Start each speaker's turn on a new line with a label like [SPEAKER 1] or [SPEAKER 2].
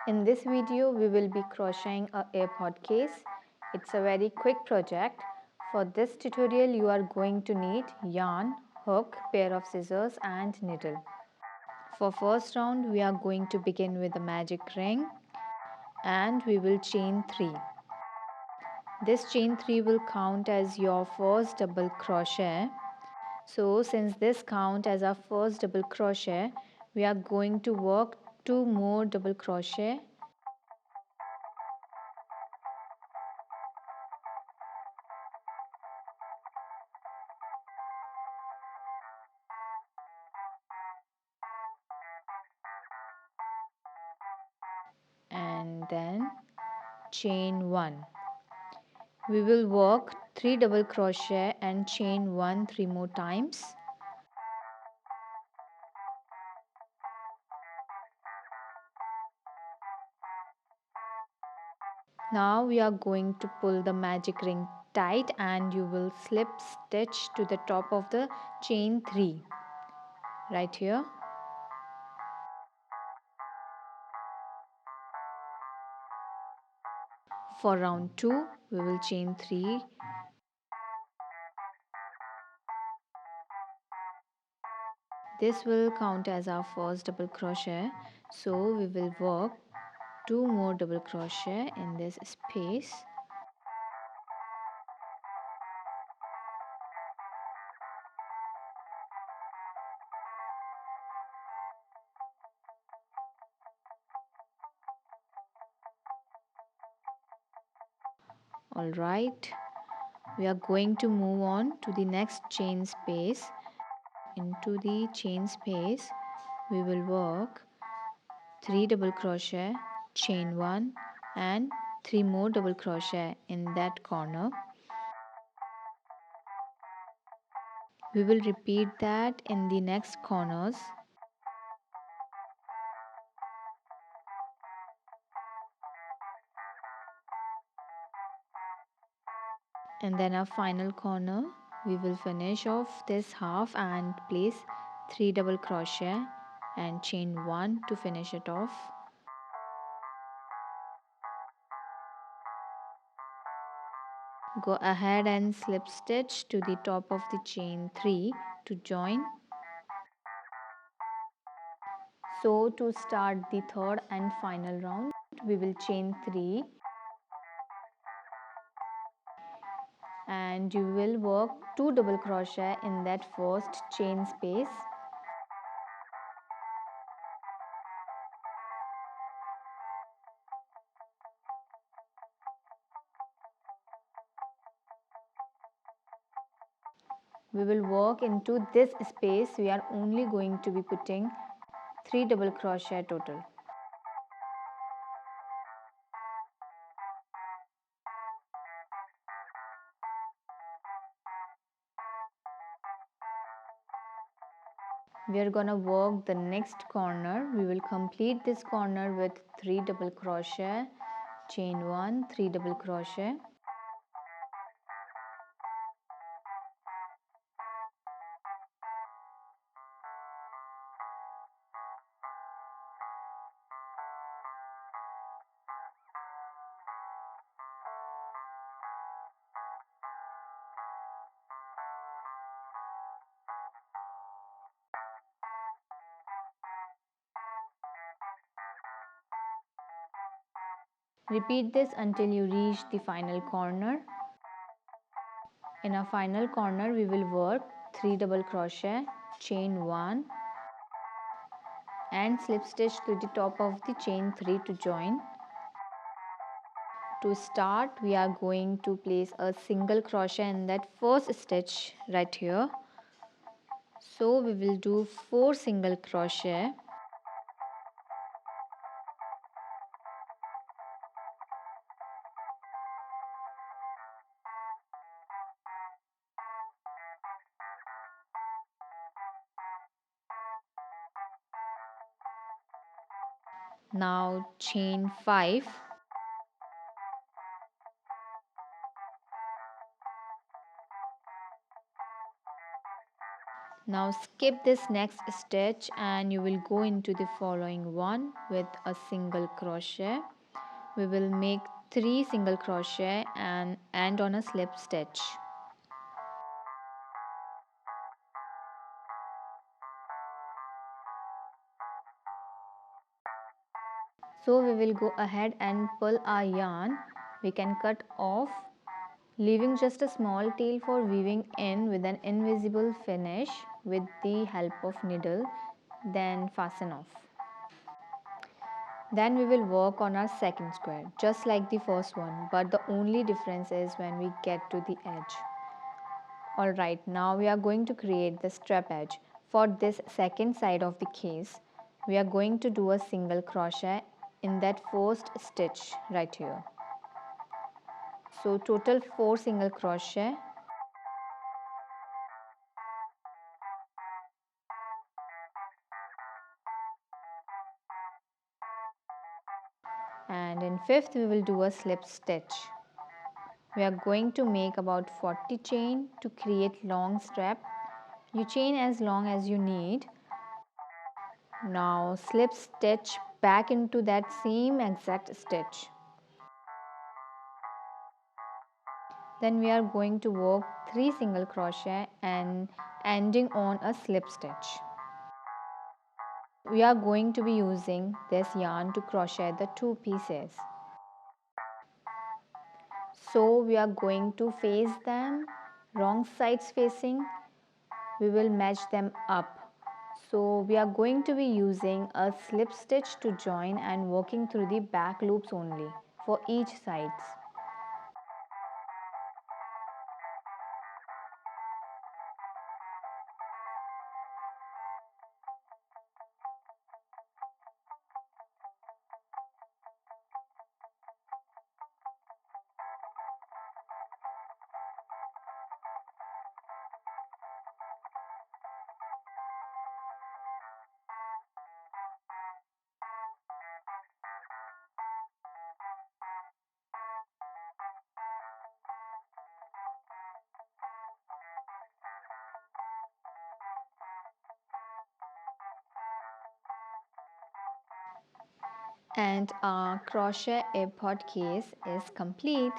[SPEAKER 1] In this video, we will be crocheting a AirPod case. It's a very quick project. For this tutorial, you are going to need yarn, hook, pair of scissors and needle. For first round, we are going to begin with a magic ring and we will chain 3. This chain 3 will count as your first double crochet. So since this count as our first double crochet, we are going to work 2 more double crochet and then chain 1. We will work 3 double crochet and chain 1 3 more times. Now we are going to pull the magic ring tight and you will slip stitch to the top of the chain 3 right here. For round 2 we will chain 3. This will count as our first double crochet, so we will work 2 more double crochet in this space. Alright, we are going to move on to the next chain space. Into the chain space we will work 3 double crochet, chain 1 and 3 more double crochet in that corner. We will repeat that in the next corners. And then our final corner, we will finish off this half and place 3 double crochet and chain 1 to finish it off. Go ahead and slip stitch to the top of the chain 3 to join. So to start the third and final round, we will chain 3 and you will work 2 double crochet in that first chain space. We will work into this space. We are only going to be putting 3 double crochet total. We are gonna work the next corner. We will complete this corner with 3 double crochet, chain 1, 3 double crochet. Repeat this until you reach the final corner. In our final corner, we will work 3 double crochet, chain 1 and slip stitch to the top of the chain 3 to join. To start, we are going to place a single crochet in that first stitch right here. So we will do 4 single crochet. Now chain 5. Now skip this next stitch and you will go into the following one with a single crochet. We will make 3 single crochet and end on a slip stitch. So we will go ahead and pull our yarn. We can cut off, leaving just a small tail for weaving in with an invisible finish with the help of needle, then fasten off. Then we will work on our second square just like the first one, but the only difference is when we get to the edge. Alright, now we are going to create the strap edge. For this second side of the case, we are going to do a single crochet in that first stitch right here. So total 4 single crochet. And in fifth we will do a slip stitch. We are going to make about 40 chain to create long strap. You chain as long as you need. Now slip stitch back into that same exact stitch. Then we are going to work 3 single crochet and ending on a slip stitch. We are going to be using this yarn to crochet the 2 pieces. So we are going to face them wrong sides facing. We will match them up. So we are going to be using a slip stitch to join and working through the back loops only for each sides. And our crochet airpod case is complete.